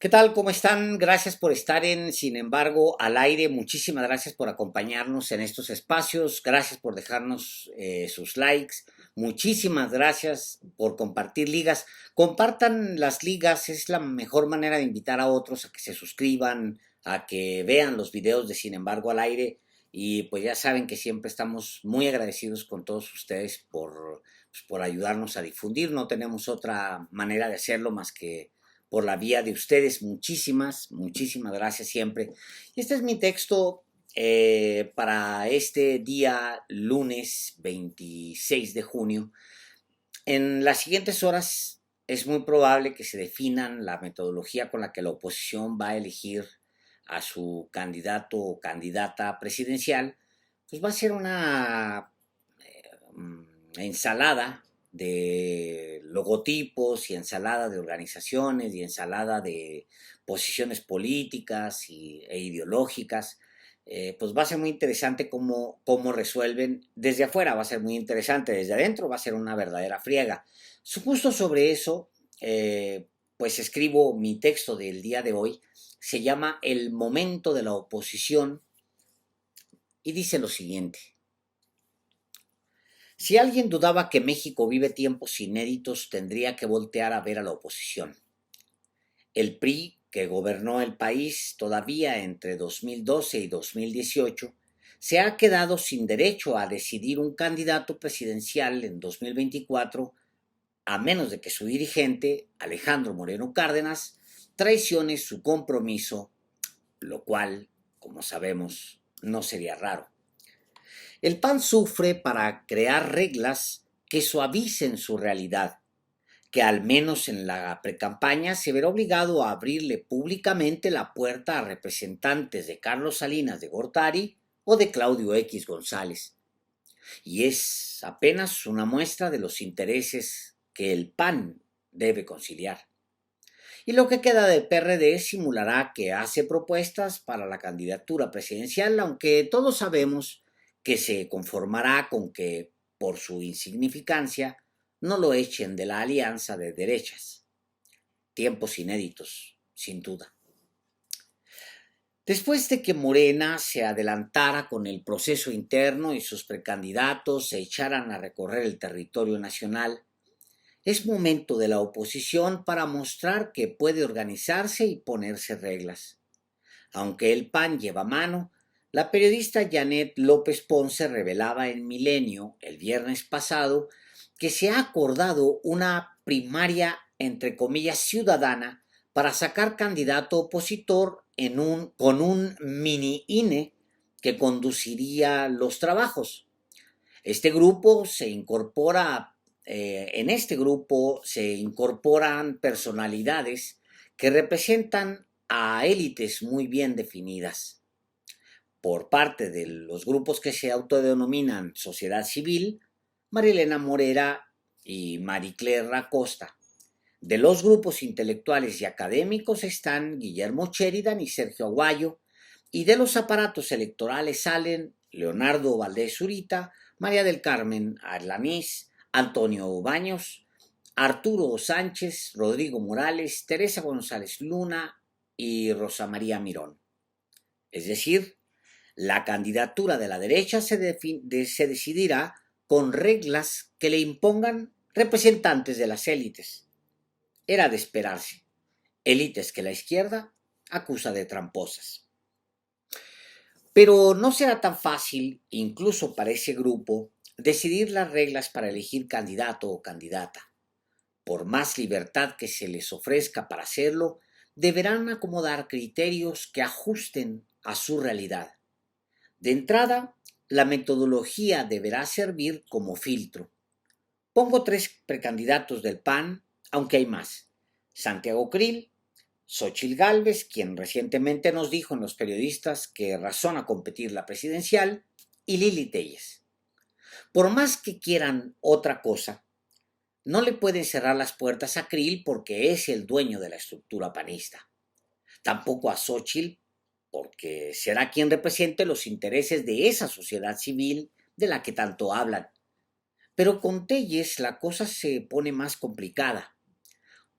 ¿Qué tal? ¿Cómo están? Gracias por estar Sin embargo, al aire. Muchísimas gracias por acompañarnos en estos espacios. Gracias por dejarnos sus likes. Muchísimas gracias por compartir ligas. Compartan las ligas. Es la mejor manera de invitar a otros a que se suscriban, a que vean los videos de Sin embargo, al aire. Y pues ya saben que siempre estamos muy agradecidos con todos ustedes por ayudarnos a difundir. No tenemos otra manera de hacerlo más que por la vía de ustedes. Muchísimas gracias siempre. Este es mi texto para este día lunes 26 de junio. En las siguientes horas es muy probable que se definan la metodología con la que la oposición va a elegir a su candidato o candidata presidencial. Pues va a ser una ensalada de logotipos y ensalada de organizaciones y ensalada de posiciones políticas e ideológicas. Pues va a ser muy interesante cómo resuelven. Desde afuera va a ser muy interesante, desde adentro va a ser una verdadera friega. Justo sobre eso, pues escribo mi texto del día de hoy. Se llama El momento de la oposición y dice lo siguiente. Si alguien dudaba que México vive tiempos inéditos, tendría que voltear a ver a la oposición. El PRI, que gobernó el país todavía entre 2012 y 2018, se ha quedado sin derecho a decidir un candidato presidencial en 2024, a menos de que su dirigente, Alejandro Moreno Cárdenas, traicione su compromiso, lo cual, como sabemos, no sería raro. El PAN sufre para crear reglas que suavicen su realidad, que al menos en la precampaña se verá obligado a abrirle públicamente la puerta a representantes de Carlos Salinas de Gortari o de Claudio X González. Y es apenas una muestra de los intereses que el PAN debe conciliar. Y lo que queda del PRD simulará que hace propuestas para la candidatura presidencial, aunque todos sabemos que se conformará con que, por su insignificancia, no lo echen de la alianza de derechas. Tiempos inéditos, sin duda. Después de que Morena se adelantara con el proceso interno y sus precandidatos se echaran a recorrer el territorio nacional, es momento de la oposición para mostrar que puede organizarse y ponerse reglas. Aunque el PAN lleva mano, la periodista Janet López Ponce revelaba en Milenio el viernes pasado que se ha acordado una primaria, entre comillas, ciudadana para sacar candidato opositor con un mini INE que conduciría los trabajos. Este grupo se incorpora En este grupo se incorporan personalidades que representan a élites muy bien definidas. Por parte de los grupos que se autodenominan sociedad civil, Marilena Morera y Marie Claire Acosta. De los grupos intelectuales y académicos están Guillermo Sheridan y Sergio Aguayo, y de los aparatos electorales salen Leonardo Valdés Zurita, María del Carmen Arlanís, Antonio Baños, Arturo Sánchez, Rodrigo Morales, Teresa González Luna y Rosa María Mirón. Es decir, la candidatura de la derecha se decidirá con reglas que le impongan representantes de las élites. Era de esperarse, élites que la izquierda acusa de tramposas. Pero no será tan fácil, incluso para ese grupo, decidir las reglas para elegir candidato o candidata. Por más libertad que se les ofrezca para hacerlo, deberán acomodar criterios que ajusten a su realidad. De entrada, la metodología deberá servir como filtro. Pongo 3 precandidatos del PAN, aunque hay más. Santiago Krill, Xóchitl Gálvez, quien recientemente nos dijo en Los Periodistas que razona competir la presidencial, y Lili Téllez. Por más que quieran otra cosa, no le pueden cerrar las puertas a Krill porque es el dueño de la estructura panista. Tampoco a Xóchitl, porque será quien represente los intereses de esa sociedad civil de la que tanto hablan. Pero con Téllez la cosa se pone más complicada.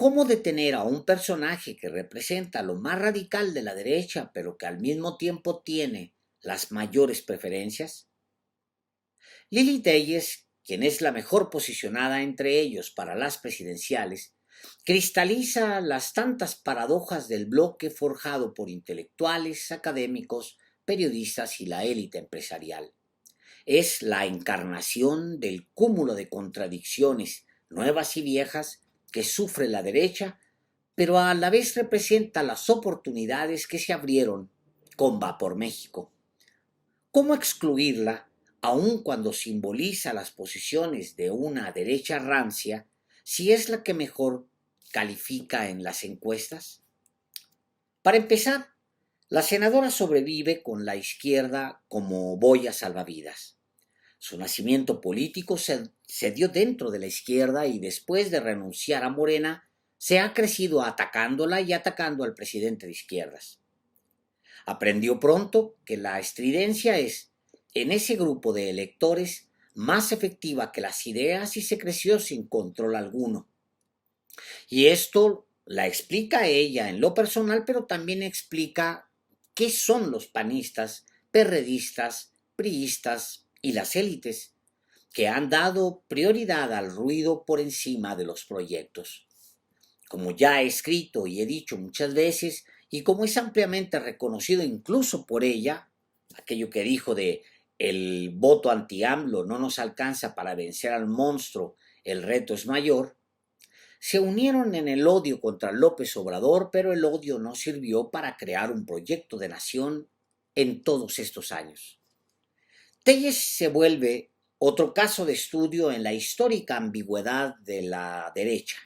¿Cómo detener a un personaje que representa lo más radical de la derecha, pero que al mismo tiempo tiene las mayores preferencias? Lili Telles, quien es la mejor posicionada entre ellos para las presidenciales, cristaliza las tantas paradojas del bloque forjado por intelectuales, académicos, periodistas y la élite empresarial. Es la encarnación del cúmulo de contradicciones, nuevas y viejas, que sufre la derecha, pero a la vez representa las oportunidades que se abrieron con Va por México. ¿Cómo excluirla, aun cuando simboliza las posiciones de una derecha rancia, si es la que mejor califica en las encuestas? Para empezar, la senadora sobrevive con la izquierda como boya salvavidas. Su nacimiento político se dio dentro de la izquierda y después de renunciar a Morena, se ha crecido atacándola y atacando al presidente de izquierdas. Aprendió pronto que la estridencia es, en ese grupo de electores, más efectiva que las ideas y se creció sin control alguno. Y esto la explica ella en lo personal, pero también explica qué son los panistas, perredistas, priistas y las élites, que han dado prioridad al ruido por encima de los proyectos. Como ya he escrito y he dicho muchas veces, y como es ampliamente reconocido incluso por ella, aquello que dijo de el voto anti-AMLO no nos alcanza para vencer al monstruo, el reto es mayor, se unieron en el odio contra López Obrador, pero el odio no sirvió para crear un proyecto de nación en todos estos años. Telles se vuelve otro caso de estudio en la histórica ambigüedad de la derecha,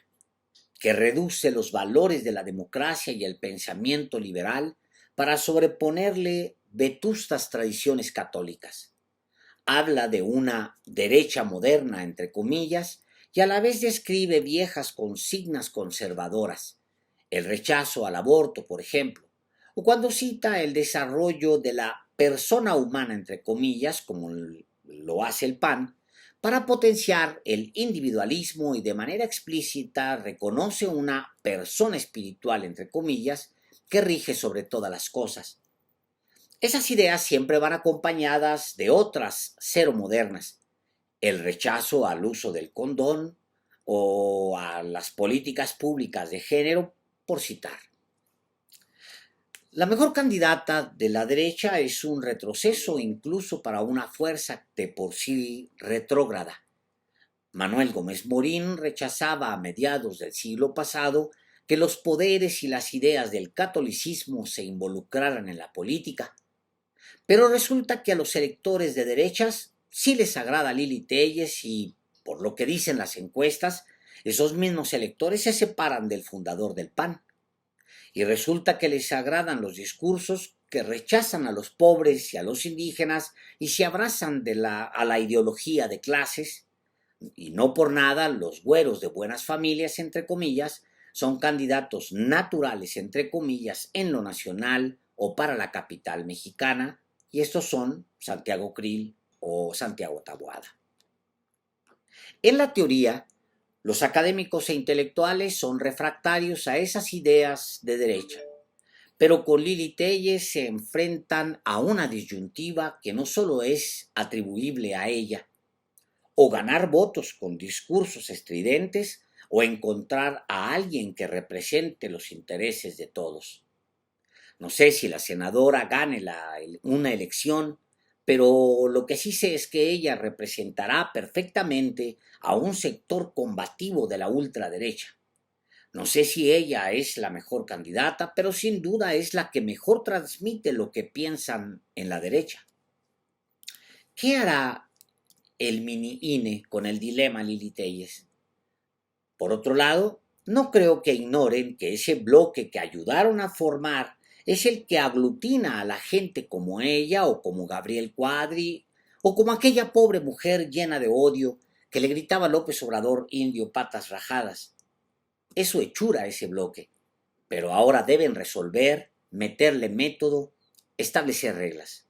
que reduce los valores de la democracia y el pensamiento liberal para sobreponerle vetustas tradiciones católicas. Habla de una derecha moderna, entre comillas, y a la vez describe viejas consignas conservadoras, el rechazo al aborto, por ejemplo, o cuando cita el desarrollo de la persona humana, entre comillas, como lo hace el PAN, para potenciar el individualismo y de manera explícita reconoce una persona espiritual, entre comillas, que rige sobre todas las cosas. Esas ideas siempre van acompañadas de otras cero modernas, el rechazo al uso del condón o a las políticas públicas de género, por citar. La mejor candidata de la derecha es un retroceso incluso para una fuerza de por sí retrógrada. Manuel Gómez Morín rechazaba a mediados del siglo pasado que los poderes y las ideas del catolicismo se involucraran en la política. Pero resulta que a los electores de derechas sí les agrada Lili Telles y, por lo que dicen las encuestas, esos mismos electores se separan del fundador del PAN. Y resulta que les agradan los discursos que rechazan a los pobres y a los indígenas y se abrazan a la ideología de clases. Y no por nada los güeros de buenas familias, entre comillas, son candidatos naturales, entre comillas, en lo nacional o para la capital mexicana, y estos son Santiago Krill o Santiago Taboada. En la teoría, los académicos e intelectuales son refractarios a esas ideas de derecha, pero con Lili Telles se enfrentan a una disyuntiva que no solo es atribuible a ella, o ganar votos con discursos estridentes o encontrar a alguien que represente los intereses de todos. No sé si la senadora gane una elección, pero lo que sí sé es que ella representará perfectamente a un sector combativo de la ultraderecha. No sé si ella es la mejor candidata, pero sin duda es la que mejor transmite lo que piensan en la derecha. ¿Qué hará el mini INE con el dilema Lili Telles? Por otro lado, no creo que ignoren que ese bloque que ayudaron a formar es el que aglutina a la gente como ella o como Gabriel Cuadri o como aquella pobre mujer llena de odio que le gritaba a López Obrador indio patas rajadas. Es su hechura ese bloque, pero ahora deben resolver, meterle método, establecer reglas.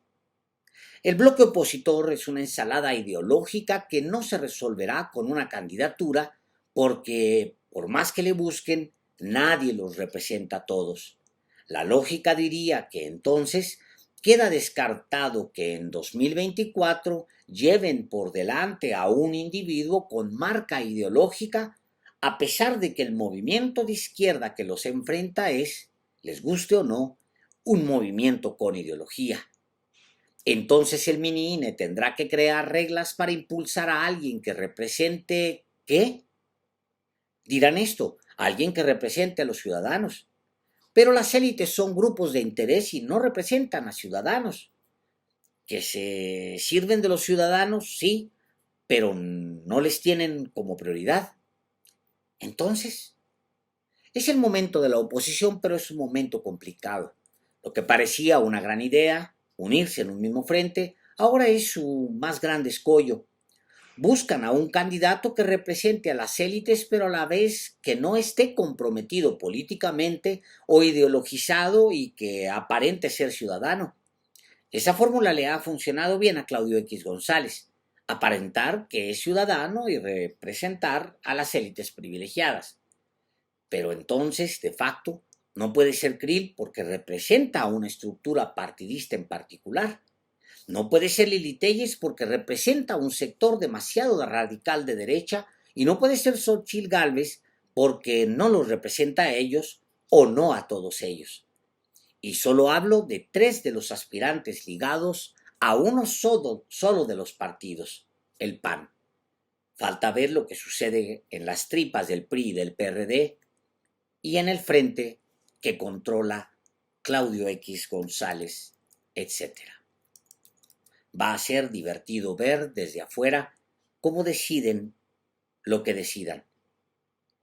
El bloque opositor es una ensalada ideológica que no se resolverá con una candidatura porque Por más que le busquen, nadie los representa a todos. La lógica diría que entonces queda descartado que en 2024 lleven por delante a un individuo con marca ideológica, a pesar de que el movimiento de izquierda que los enfrenta es, les guste o no, un movimiento con ideología. Entonces el mini INE tendrá que crear reglas para impulsar a alguien que represente, ¿qué? Dirán esto, alguien que represente a los ciudadanos. Pero las élites son grupos de interés y no representan a ciudadanos. Que se sirven de los ciudadanos, sí, pero no les tienen como prioridad. Entonces, es el momento de la oposición, pero es un momento complicado. Lo que parecía una gran idea, unirse en un mismo frente, ahora es su más grande escollo. Buscan a un candidato que represente a las élites, pero a la vez que no esté comprometido políticamente o ideologizado y que aparente ser ciudadano. Esa fórmula le ha funcionado bien a Claudio X González, aparentar que es ciudadano y representar a las élites privilegiadas. Pero entonces, de facto, no puede ser Krill porque representa a una estructura partidista en particular. No puede ser Lili Telles porque representa un sector demasiado radical de derecha y no puede ser Xóchitl Gálvez porque no los representa a ellos o no a todos ellos. Y solo hablo de 3 de los aspirantes ligados a uno solo de los partidos, el PAN. Falta ver lo que sucede en las tripas del PRI y del PRD y en el frente que controla Claudio X González, etc. Va a ser divertido ver desde afuera cómo deciden lo que decidan.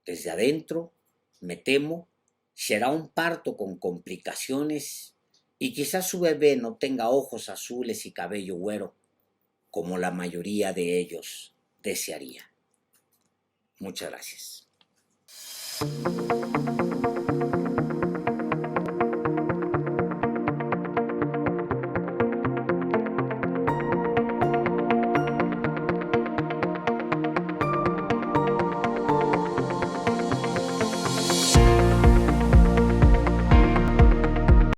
Desde adentro, me temo, será un parto con complicaciones y quizás su bebé no tenga ojos azules y cabello güero, como la mayoría de ellos desearía. Muchas gracias.